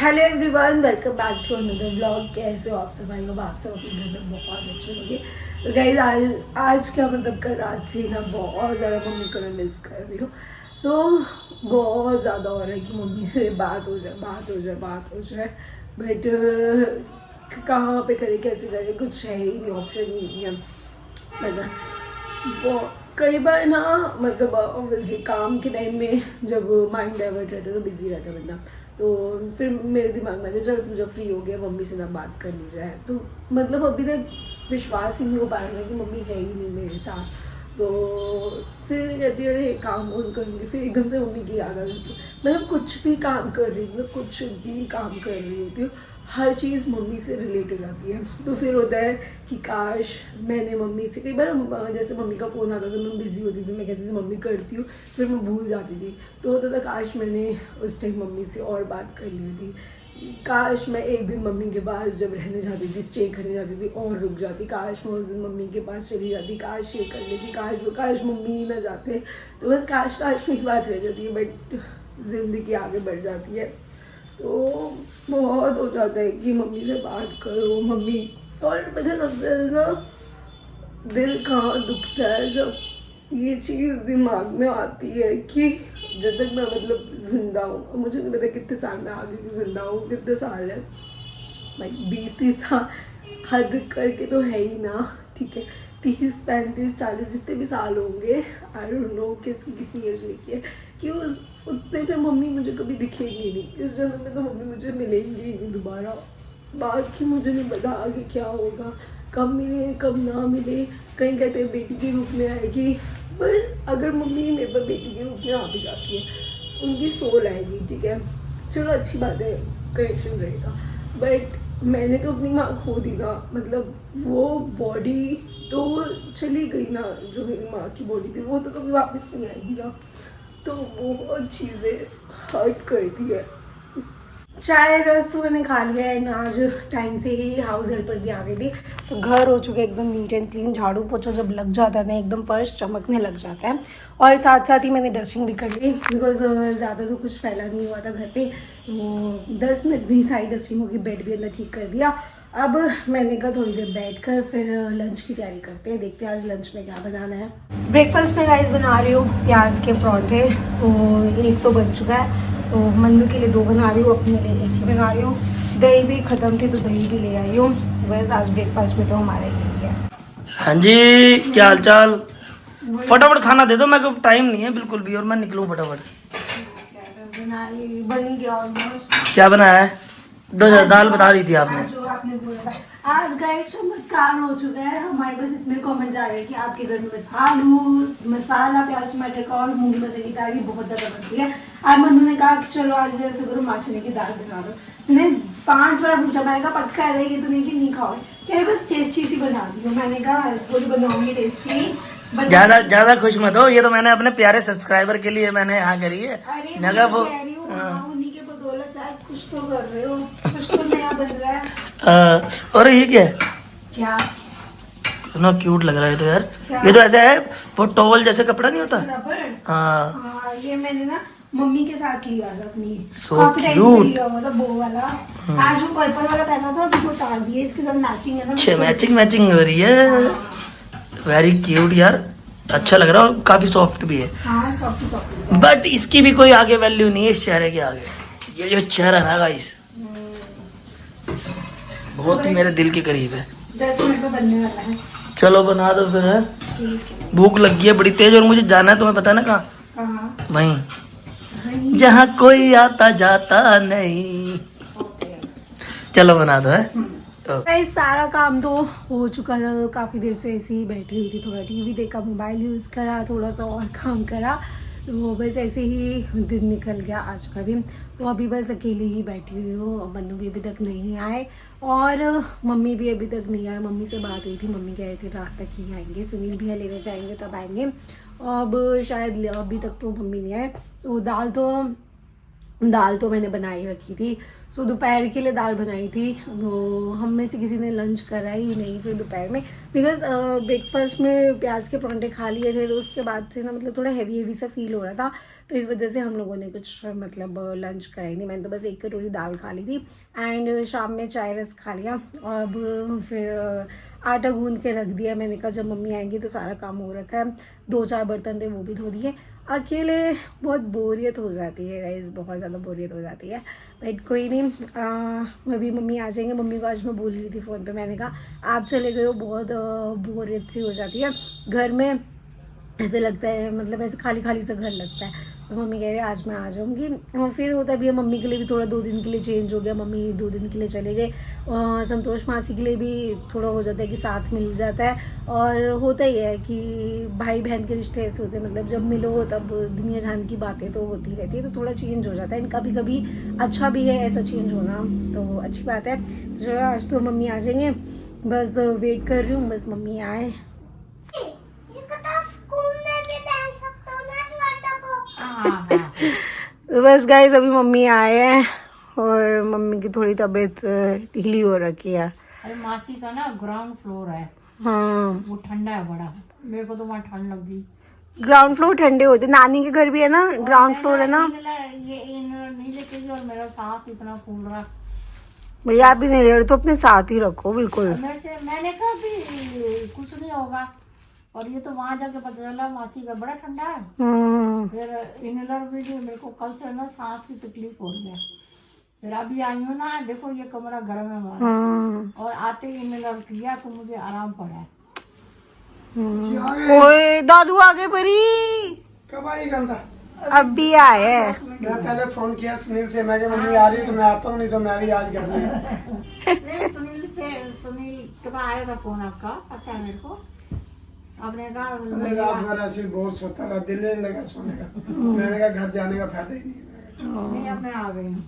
Hello everyone, welcome back to another vlog. कैसे हो आप सब? आई होप आप सब अपने घर में बहुत अच्छे होंगे। तो गाइस आज क्या मतलब कल रात से ना बहुत ज़्यादा मम्मी को मैं मिस कर रही हूँ। तो बहुत ज़्यादा हो रहा है कि मम्मी से बात हो जाए बट कहाँ पे करें, कैसे करें, कुछ है ही नहीं, ऑप्शन ही नहीं है। मतलब वो कई बार ना मतलब ऑब्वियसली काम के टाइम में जब माइंड डाइवर्ट रहता है तो बिजी रहता है बंदा, तो फिर मेरे दिमाग में चल पूजा फ्री हो गया, मम्मी से ना बात कर ली जाए। तो मतलब अभी तक विश्वास ही नहीं हो पा रहा है कि मम्मी है ही नहीं मेरे साथ। तो फिर कहती है अरे काम ऑन करूँगी, फिर एकदम से मम्मी की याद आ जाती है। मतलब कुछ भी काम कर रही हूँ, मतलब कुछ भी काम कर रही होती हूँ, हर चीज़ मम्मी से रिलेट हो जाती है। तो फिर होता है कि काश मैंने मम्मी से, कई बार जैसे मम्मी का फ़ोन आता था, मैं बिज़ी होती थी, मैं कहती थी मम्मी करती हूँ, फिर मैं भूल जाती थी। तो होता था काश मैंने उस टाइम मम्मी से और बात कर ली थी, काश मैं एक दिन मम्मी के पास जब रहने जाती थी, स्टे करने जाती थी और रुक जाती, काश मैं उस दिन मम्मी के पास चली जाती, काश ये कर लेती, काश मम्मी ही ना जाते। तो बस काश में ही बात रह जाती है, बट ज़िंदगी आगे बढ़ जाती है। तो बहुत हो जाता है कि मम्मी से बात करो, मम्मी। और मुझे सबसे ज़्यादा दिल कहाँ दुखता है जब ये चीज़ दिमाग में आती है कि जब तक मैं मतलब ज़िंदा हूँ, मुझे नहीं पता कितने साल में आगे भी ज़िंदा हूँ, कितने साल है, लाइक 20-30 साल हद करके तो है ही ना, ठीक है, 30-35-40 जितने भी साल होंगे, आई डोंट नो किसकी कितनी एज लिखी है, कि उस उतने पे मम्मी मुझे कभी दिखेंगी नहीं। इस जन्म में तो मम्मी मुझे मिलेंगी ही नहीं दोबारा। बाकी मुझे नहीं पता आगे क्या होगा, कब मिले कब ना मिले। कहीं कहते हैं बेटी के रूप में आएगी, पर अगर मम्मी मेरे पर बेटी के रूप में आ भी जाती है, उनकी सोल आएगी, ठीक है, चलो अच्छी बात है, कनेक्शन रहेगा। बट मैंने तो अपनी माँ खो दी ना, मतलब वो बॉडी तो वो चली गई ना, जो मेरी माँ की बॉडी थी वो तो कभी वापस नहीं आएगी ना। तो बहुत चीज़ें हर्ट करती है। चाय रस तो मैंने खा लिया एंड आज टाइम से ही हाउस हेल्पर भी आ गई थी, तो घर हो चुका है एकदम नीट एंड क्लीन। झाड़ू पोछा जब लग जाता है ना एकदम फर्श चमकने लग जाता है। और साथ साथ ही मैंने डस्टिंग भी कर ली, बिकॉज ज़्यादा तो कुछ फैला नहीं हुआ था घर पे। वो 10 मिनट में ही सारी डस्टिंग होगी, बेड भी अंदर ठीक कर दिया। अब मैंने कहा थोड़ी देर बैठ कर फिर लंच की तैयारी करते हैं, देखते हैं आज लंच में क्या बनाना है। ब्रेकफास्ट में राइस बना रही हूँ, प्याज के पराठे, तो एक तो बन चुका है, तो मन्नू के लिए 2 बना रही हूँ, अपने लिए 1 ही बना रही हूँ। दही भी ख़त्म थी तो दही भी ले आई हूँ। बस आज ब्रेकफास्ट में तो हमारे यही है। हाँ जी, क्या हाल चाल? फटाफट खाना दे दो, मेरे को टाइम नहीं है बिल्कुल भी, और मैं निकलूँ फटाफट। बन गया ऑलमोस्ट। क्या बनाया है? दाल बता दी थी आपने। जो आपने बोला था आज गाइस चमत्कार हो चुका है। हमारे पास इतने कमेंट्स आ रहे हैं कि आपके घर में आलू मसाला प्याज टमाटर का और मूंगी मसाले की दाल बहुत ज्यादा बनती है। आज मन्नू ने कहा कि चलो आज ऐसे करो माँ चने की दाल बना दो। मैंने 5 बार पूछा, मैंने कहा पक्का है कि तुम्हें कि नहीं खाओगे, कह रहे बस टेस्टी सी बना दी हूँ। मैंने कहा खुद बनाऊंगी टेस्टी। ज्यादा खुश मत हो, ये तो मैंने अपने प्यारे सब्सक्राइबर के लिए मैंने यहाँ करी है। अरे मैं कहा वो उन्हीं के बदौलत चाहे कुछ तो कर रहे हो, कुछ तो नया बन रहा है। और ये क्या है? क्या इतना क्यूट लग रहा है तो यार। क्या? ये तो ऐसा है, वो टॉवल जैसे कपड़ा नहीं होता। रबड़। हाँ, हाँ ये मैंने ना मम्मी के साथ लिया था अपनी, So काफी टाइम से cute. लिया हुआ था वो वाला। आज वो पर्पल वाला पहना था, अभी वो उतार दिया, इसके साथ मैचिंग है ना। अच्छा मैचिंग हो रही है। वेरी क्यूट यार, अच्छा लग रहा है और काफी सॉफ्ट भी है। हाँ सॉफ्ट। बट इसकी भी कोई आगे वैल्यू नहीं है इस चेहरे के आगे। ये जो चेहरा है ना गाइस, बहुत ही मेरे दिल के करीब है। 10 मिनट में बनने वाला है। चलो बना दो फिर है। ठीक है। भूख लगी है बड़ी तेज, और मुझे जाना है, तुम्हें पता है ना कहाँ? हाँ वहीं जहाँ कोई आता जाता नहीं। चलो बना दो है। गाइस सारा काम तो हो चुका था, तो काफ़ी देर से ऐसे ही बैठी हुई थी, थोड़ा टीवी देखा, मोबाइल यूज़ करा, थोड़ा सा और काम करा, तो बस ऐसे ही दिन निकल गया आज का भी। तो अभी बस अकेले ही बैठी हुई हूँ, मन्नू भी अभी तक नहीं आए और मम्मी भी अभी तक नहीं आए। मम्मी से बात हुई थी, मम्मी कह रही थी रात तक ही आएंगे, सुनील भैया लेने जाएंगे तब आएंगे। अब शायद अभी तक तो मम्मी नहीं आए। तो दाल तो दाल तो मैंने बनाई रखी थी। सो दोपहर के लिए दाल बनाई थी, वो हम में से किसी ने लंच करा ही नहीं फिर दोपहर में, बिकॉज ब्रेकफास्ट में प्याज के परांठे खा लिए थे, तो उसके बाद से ना मतलब थोड़ा हैवी सा फील हो रहा था, तो इस वजह से हम लोगों ने कुछ मतलब लंच कराई नहीं। मैंने तो बस एक कटोरी दाल खा ली थी एंड शाम में चाय रस खा लिया। अब फिर आटा गूंद के रख दिया। मैंने कहा जब मम्मी आएंगी तो सारा काम हो रखा है, 2-4 बर्तन थे वो भी धो दिए। अकेले बहुत बोरियत हो जाती है गाइस, बहुत ज़्यादा बोरियत हो जाती है, बट कोई नहीं। अभी मम्मी आ जाएंगे। मम्मी को आज मैं बोल रही थी फ़ोन पे, मैंने कहा आप चले गए हो, बहुत बोरियत सी हो जाती है घर में, ऐसे लगता है मतलब ऐसे खाली खाली सा घर लगता है। तो मम्मी कह रही है आज मैं आ जाऊँगी। और फिर होता भी है मम्मी के लिए भी थोड़ा 2 दिन के लिए चेंज हो गया, मम्मी 2 दिन के लिए चले गए। संतोष मासी के लिए भी थोड़ा हो जाता है कि साथ मिल जाता है, और होता ही है कि भाई बहन के रिश्ते ऐसे होते हैं, मतलब जब मिलो तब दुनिया जहान की बातें तो होती रहती है, तो थोड़ा चेंज हो जाता है। कभी कभी अच्छा भी है ऐसा चेंज होना, तो अच्छी बात है। तो चलो आज तो मम्मी आ जाएंगे, बस वेट कर रही हूँ, बस मम्मी आए। तो बस गाइस अभी मम्मी आए हैं और मम्मी की थोड़ी तबीयत ढीली हो रखी है। अरे मासी का ना ग्राउंड फ्लोर है, हाँ वो ठंडा है बड़ा, मेरे को तो वहाँ ठंड लग गई। ग्राउंड फ्लोर ठंडे होते, नानी के घर भी है ना ग्राउंड फ्लोर है ना। ये इन नहीं लेके गई और मेरा सांस इतना फूल रहा। भैया आप भी नहीं ले रहे तो अपने साथ ही रखो बिल्कुल। मेरे से मैंने कहा भी कुछ नहीं होगा, और ये तो वहां जाके पता चला मासी का बड़ा ठंडा है। फिर इनहेलर भी जो मेरे को कल से ना सांस की तकलीफ हो रही है। फिर अभी आई हूँ ना, देखो ये कमरा गर्म है हमारा, और आते ही इनहेलर किया तो मुझे आराम पड़ा है। ओए दादू आ गए परी, कब आई गंदा? अभी आए हैं। मैं पहले फोन किया सुनील से, मैं कि मम्मी आ रही है तो मैं आता हूँ, नहीं तो मैं भी आज घर में। नहीं, सुनील के पास आया था फोन आपका, पता है मेरे को। आपने कहा अरे रात भर ऐसे बोर सोता रहा, दिल नहीं लगा सोने का। मैंने कहा घर जाने का फायदा ही नहीं। नहीं, अब मैं आ गई हूँ।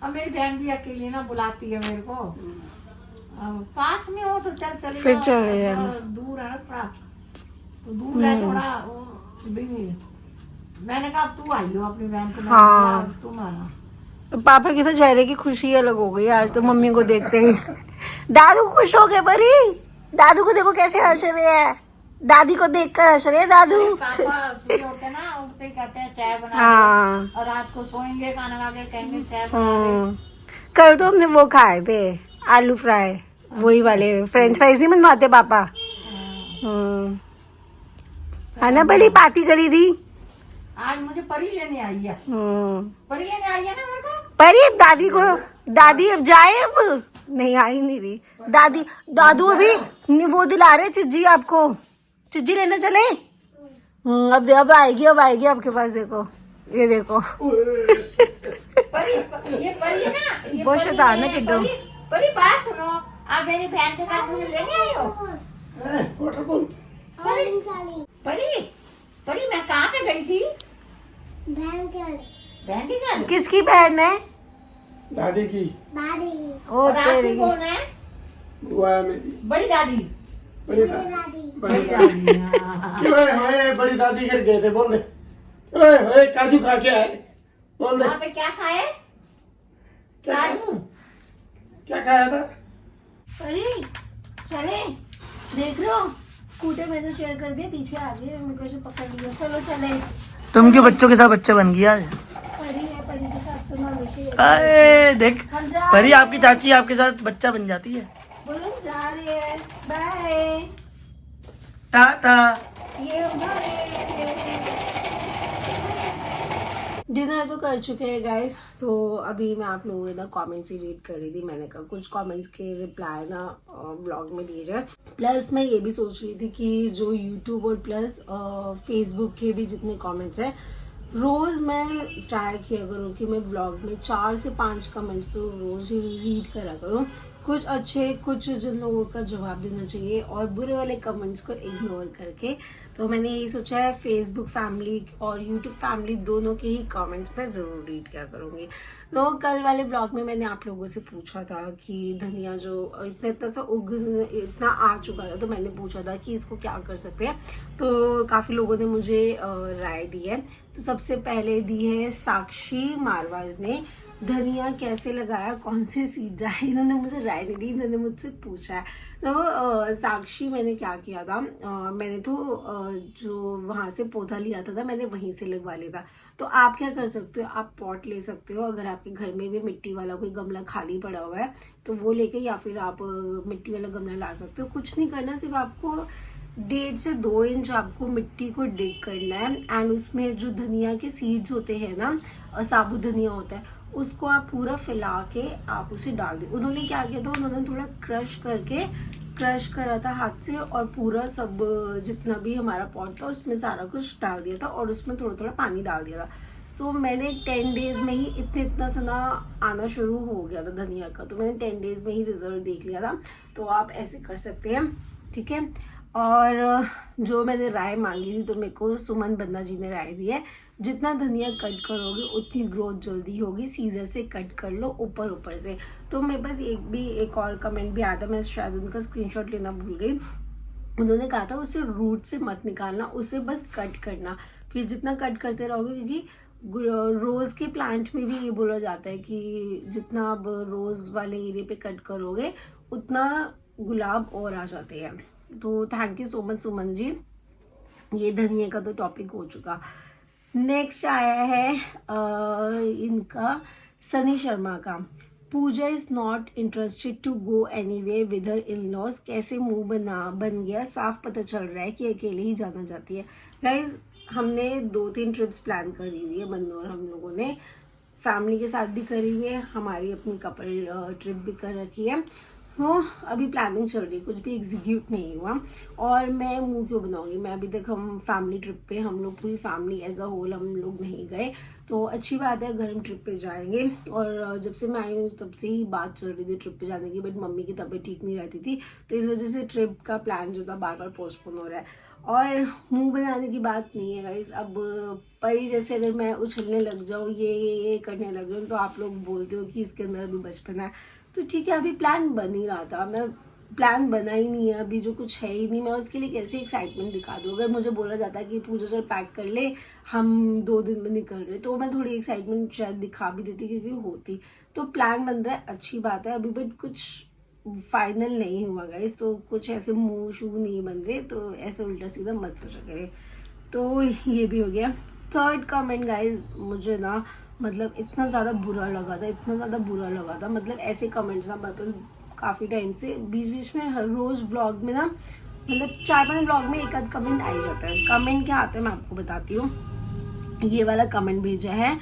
अब मेरी बहन भी अकेली ना बुलाती है मेरे को। अब पास में हो तो चल चले फिर जाओ, चले जाना। दूर है ना थोड़ा, तो दूर है थोड़ा वो भी। मैंने कहा अब तू आई हो अपनी बहन को, हाँ। अब तुम आना। पापा की तो चेहरे की खुशी अलग हो गई आज तो मम्मी को देखते ही। दादू खुश हो गए परी, दादू को देखो कैसे हंस रहे हैं, दादी को देखकर हंस रहे हैं दादू। पापा सुबह उठते ना, उठते ही कहते हैं चाय बना हाँ। दे, और रात को सोएंगे खाना खा के कहेंगे चाय बना दे। कल तो हमने वो खाए थे आलू फ्राई, वही वाले फ्रेंच फ्राइज नहीं बनवाते पापा। है ना परी, पार्टी करी थी। आज मुझे परी लेने आई है, परी लेने आई है ना मेरे को। परी अब दादी को, दादी अब जाए, अब नहीं आई नहीं रही दादी। दादू अभी वो दिला रहे चिज्जी, आपको चिज्जी लेने चले। अब आएगी, अब आएगी आपके पास, देखो ये देखो। परी, ये परी है ना, ये बहुत परी शैतान है है। किड्डू। परी बात सुनो, आप मेरी बहन के साथ मुझे लेने आई हो। परी मैं कहाँ पे गई थी? बहन के घर। किसकी बहन है? दादी की। ओ और आपकी तेरी। कौन है? बुआ है मेरी, बड़ी दादी। बड़ी दादी। बड़ी दादी, हाँ। क्यों होए बड़ी दादी घर गए थे, बोल दे। ओए होए काजू खा के आए, बोल दे। वहाँ पे क्या खाए? क्या काजू। क्या खाया था? अरे चले, देख रहे हो स्कूटर में से शेयर कर दिया, पीछे आ गए, मेरे को ऐसे पकड़ लिया। चलो चले। तुम क्यों बच्चों के साथ बच्चा बन गया आज? परी है, परी के साथ तो मैं हमेशा अरे देख, हम जा परी रहे आपकी चाची आपके साथ बच्चा बन जाती है। बोलो जा रहे हैं, बाय। टाटा। ये डिनर तो कर चुके हैं गाइस, तो अभी मैं आप लोगों के ना कमेंट्स ही रीड कर रही थी। मैंने कहा कुछ कमेंट्स के रिप्लाई ना ब्लॉग में दिए जाए। प्लस मैं ये भी सोच रही थी कि जो यूट्यूब और प्लस फेसबुक के भी जितने कमेंट्स हैं, रोज़ मैं ट्राई किया करूँ कि मैं ब्लॉग में 4 से 5 कमेंट्स तो रोज़ ही रीड करा करूँ। कुछ अच्छे, कुछ जिन लोगों का जवाब देना चाहिए, और बुरे वाले कमेंट्स को इग्नोर करके। तो मैंने यही सोचा है फेसबुक फैमिली और यूट्यूब फैमिली दोनों के ही कमेंट्स मैं ज़रूर रीड किया करूँगी। तो कल वाले ब्लॉग में मैंने आप लोगों से पूछा था कि धनिया जो इतना सा इतना आ चुका था, तो मैंने पूछा था कि इसको क्या कर सकते हैं। तो काफ़ी लोगों ने मुझे राय दी है। तो सबसे पहले दी है साक्षी मारवाज ने, धनिया कैसे लगाया, कौन से सीड जाए। इन्होंने मुझे राय नहीं दी, इन्होंने मुझसे पूछा है। तो साक्षी, मैंने क्या किया था, मैंने तो जो वहाँ से पौधा लिया था ना, मैंने वहीं से लगवा लिया था। तो आप क्या कर सकते हो, आप पॉट ले सकते हो, अगर आपके घर में भी मिट्टी वाला कोई गमला खाली पड़ा हुआ है तो वो लेके, या फिर आप मिट्टी वाला गमला ला सकते हो। कुछ नहीं करना, सिर्फ आपको 1.5 से 2 इंच आपको मिट्टी को डिग करना है, एंड उसमें जो धनिया के सीड्स होते हैं ना, साबुत धनिया होता है, उसको आप पूरा फैला के आप उसे डाल दें। उन्होंने क्या किया था, उन्होंने थोड़ा क्रश करा था हाथ से, और पूरा सब जितना भी हमारा पॉट था उसमें सारा कुछ डाल दिया था, और उसमें थोड़ा थोड़ा पानी डाल दिया था। तो मैंने 10 डेज में ही इतना सना आना शुरू हो गया था धनिया का, तो मैंने 10 डेज में ही रिजल्ट देख लिया था। तो आप ऐसे कर सकते हैं, ठीक है। और जो मैंने राय मांगी थी, तो मेरे को सुमन बन्ना जी ने राय दी है, जितना धनिया कट करोगे उतनी ग्रोथ जल्दी होगी, सीजर से कट कर लो ऊपर से। तो मेरे पास एक और कमेंट भी आया था, मैं शायद उनका स्क्रीनशॉट लेना भूल गई। उन्होंने कहा था उसे रूट से मत निकालना, उसे बस कट करना, क्योंकि जितना कट करते रहोगे, क्योंकि रोज़ के प्लांट में भी ये बोला जाता है कि जितना आप रोज़ वाले एरिया पे कट करोगे उतना गुलाब और आ जाते हैं। तो thank you so much Suman ji, ये धनिया का तो टॉपिक हो चुका। नेक्स्ट आया है इनका सनी शर्मा का, Pooja is not interested to go anywhere with her in laws, कैसे मुंह बन गया, साफ पता चल रहा है कि अकेले ही जाना चाहती है। गाइज, हमने 2-3 ट्रिप्स प्लान करी हुई है मन्नू और हम लोगों ने, फैमिली के साथ भी करी हुई है, हमारी अपनी कपल ट्रिप भी कर रखी है। तो अभी प्लानिंग चल रही है, कुछ भी एग्जीक्यूट नहीं हुआ, और मैं मुंह क्यों बनाऊंगी। मैं अभी तक हम फैमिली ट्रिप पे, हम लोग पूरी फैमिली एज अ होल हम लोग नहीं गए, तो अच्छी बात है अगर हम ट्रिप पे जाएंगे। और जब से मैं आई हूँ तब से ही बात चल रही थी ट्रिप पे जाने की, बट मम्मी की तबीयत ठीक नहीं रहती थी, तो इस वजह से ट्रिप का प्लान जो था बार बार पोस्टपोन हो रहा है। और मुंह बनाने की बात नहीं है गाइस, अब परी जैसे अगर मैं उछलने लग जाऊँ, ये करने लग जाऊँ, तो आप लोग बोलते हो कि इसके अंदर अभी बचपन है। तो ठीक है, अभी प्लान बन ही रहा था, मैं प्लान बना ही नहीं है, अभी जो कुछ है ही नहीं, मैं उसके लिए कैसे एक्साइटमेंट दिखा दूँ। अगर मुझे बोला जाता है कि पूजा चल पैक कर ले, हम 2 दिन में निकल रहे, तो मैं थोड़ी एक्साइटमेंट शायद दिखा भी देती, क्योंकि होती। तो प्लान बन रहा है, अच्छी बात है अभी, बट कुछ फाइनल नहीं हुआ गाइस, तो कुछ ऐसे मुंह शू नहीं बन रहे, तो ऐसे उल्टा सीधा मत सोचा करे। तो ये भी हो गया। थर्ड कमेंट गाइस, मुझे ना मतलब इतना ज़्यादा बुरा लगा था, मतलब ऐसे कमेंट्स ना मतलब काफ़ी टाइम से बीच में हर रोज़ व्लॉग में ना, मतलब 4-5 व्लॉग में एक आध कमेंट आ ही जाता है। कमेंट क्या आता है मैं आपको बताती हूँ। ये वाला कमेंट भेजा है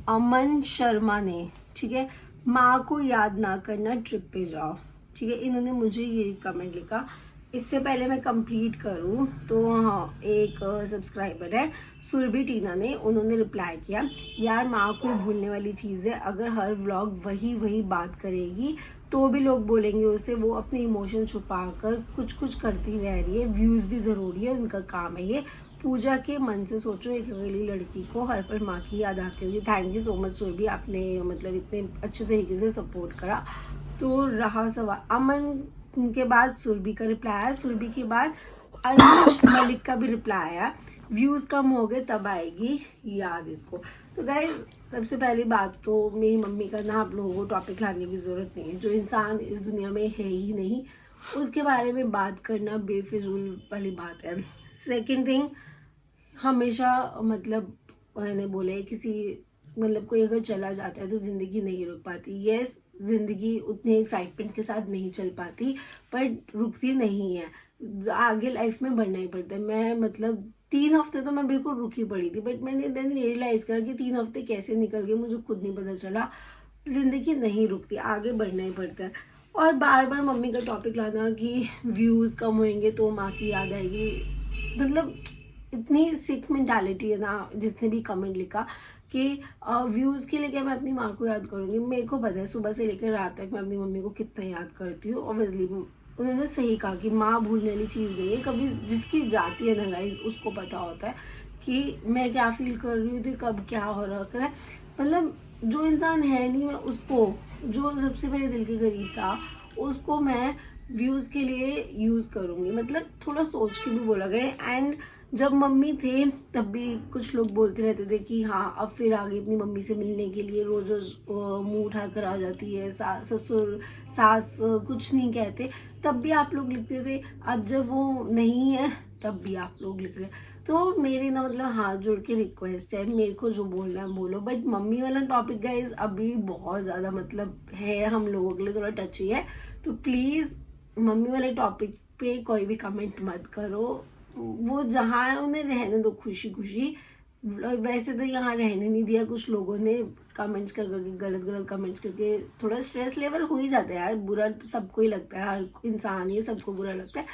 अमन शर्मा ने, ठीक है, माँ को याद ना करना, ट्रिप पे जाओ, ठीक है। इन्होंने मुझे ये कमेंट लिखा। इससे पहले मैं कंप्लीट करूं तो हाँ, एक सब्सक्राइबर है सुरभि टीना ने, उन्होंने रिप्लाई किया, यार माँ कोई भूलने वाली चीज़ है, अगर हर व्लॉग वही बात करेगी तो भी लोग बोलेंगे उसे वो अपने इमोशन छुपा कर कुछ करती रह रही है, व्यूज़ भी ज़रूरी है, उनका काम है ये। पूजा के मन से सोचो, एक अकेली लड़की को हर पल माँ की याद आती होगी। Thank you so much Surabhi, आपने मतलब इतने अच्छे तरीके से सपोर्ट करा। तो रहा सवाल अमन के बाद सुरभि का रिप्लाई आया, सुरभि के बाद अनुज मलिक का भी रिप्लाई आया, व्यूज़ कम हो गए तब आएगी याद इसको। तो गाइस, सबसे पहली बात तो मेरी मम्मी का ना आप लोगों को टॉपिक लाने की ज़रूरत नहीं है, जो इंसान इस दुनिया में है ही नहीं उसके बारे में बात करना बेफिजूल वाली बात है। सेकेंड थिंग, हमेशा मतलब मैंने बोले किसी मतलब कोई अगर चला जाता है तो ज़िंदगी नहीं रुक पाती। यस, ज़िंदगी उतनी एक्साइटमेंट के साथ नहीं चल पाती, पर रुकती नहीं है, आगे लाइफ में बढ़ना ही पड़ता है। मैं मतलब 3 हफ्ते तो मैं बिल्कुल रुकी पड़ी थी, बट मैंने देन रियलाइज़ करा कि 3 हफ्ते कैसे निकल गए मुझे खुद नहीं पता चला। ज़िंदगी नहीं रुकती, आगे बढ़ना ही पड़ता है। और बार बार मम्मी का टॉपिक लाना कि व्यूज़ कम होंगे तो माँ की याद आएगी, मतलब इतनी सिक मेंटालिटी है ना। जिसने भी कमेंट लिखा कि व्यूज़ के लिए क्या मैं अपनी माँ को याद करूँगी, मेरे को पता है सुबह से लेकर रात तक मैं अपनी मम्मी को कितना याद करती हूँ। ऑब्वियसली उन्होंने सही कहा कि माँ भूलने वाली चीज़ नहीं है, कभी जिसकी जाती है ना गाइस उसको पता होता है कि मैं क्या फील कर रही थी, कब क्या हो रहा है। मतलब जो इंसान है नहीं, मैं उसको, जो सबसे मेरे दिल के करीब था, उसको मैं व्यूज़ के लिए यूज़ करूँगी। मतलब थोड़ा सोच के भी बोला गया। एंड जब मम्मी थे तब भी कुछ लोग बोलते रहते थे कि हाँ अब फिर आ गई अपनी मम्मी से मिलने के लिए, रोज रोज मुंह उठा कर आ जाती है, ससुर सास कुछ नहीं कहते, तब भी आप लोग लिखते थे। अब जब वो नहीं है तब भी आप लोग लिख रहे हैं। तो मेरी ना मतलब हाथ जोड़ के रिक्वेस्ट है, मेरे को जो बोलना है बोलो, बट मम्मी वाला टॉपिक गाइज अभी बहुत ज़्यादा मतलब है हम लोगों के लिए थोड़ा टची है, तो प्लीज़ मम्मी वाले टॉपिक पे कोई भी कमेंट मत करो। वो जहाँ है उन्हें रहने दो खुशी खुशी। वैसे तो यहाँ रहने नहीं दिया कुछ लोगों ने, कमेंट्स कर करके, गलत कमेंट्स करके थोड़ा स्ट्रेस लेवल हो ही जाता है यार, बुरा तो सबको ही लगता है, हर इंसान ही सबको बुरा लगता है।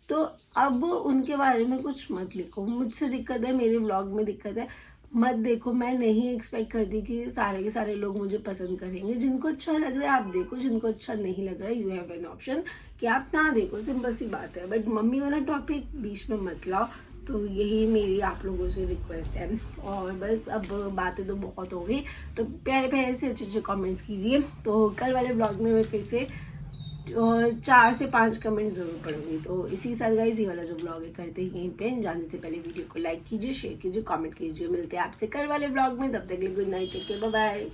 तो अब उनके बारे में कुछ मत लिखो, मुझसे दिक्कत है, मेरे व्लॉग में दिक्कत है, मत देखो। मैं नहीं एक्सपेक्ट करती कि सारे के सारे लोग मुझे पसंद करेंगे। जिनको अच्छा लग रहा है आप देखो, जिनको अच्छा नहीं लग रहा है यू हैव एन ऑप्शन कि आप ना देखो, सिंपल सी बात है। बट मम्मी वाला टॉपिक बीच में मत लाओ, तो यही मेरी आप लोगों से रिक्वेस्ट है। और बस अब बातें तो बहुत हो गई, तो प्यारे प्यारे से अच्छे कमेंट्स कीजिए। तो कल वाले ब्लॉग में मैं फिर से 4 से 5 कमेंट जरूर पढ़ूंगी। तो इसी के साथ गाइस ये वाला जो ब्लॉग है करते हैं यहीं पे। जाने से पहले वीडियो को लाइक कीजिए, शेयर कीजिए, कमेंट कीजिए। मिलते हैं आपसे कल वाले ब्लॉग में, तब तक के लिए good night, take care, bye bye.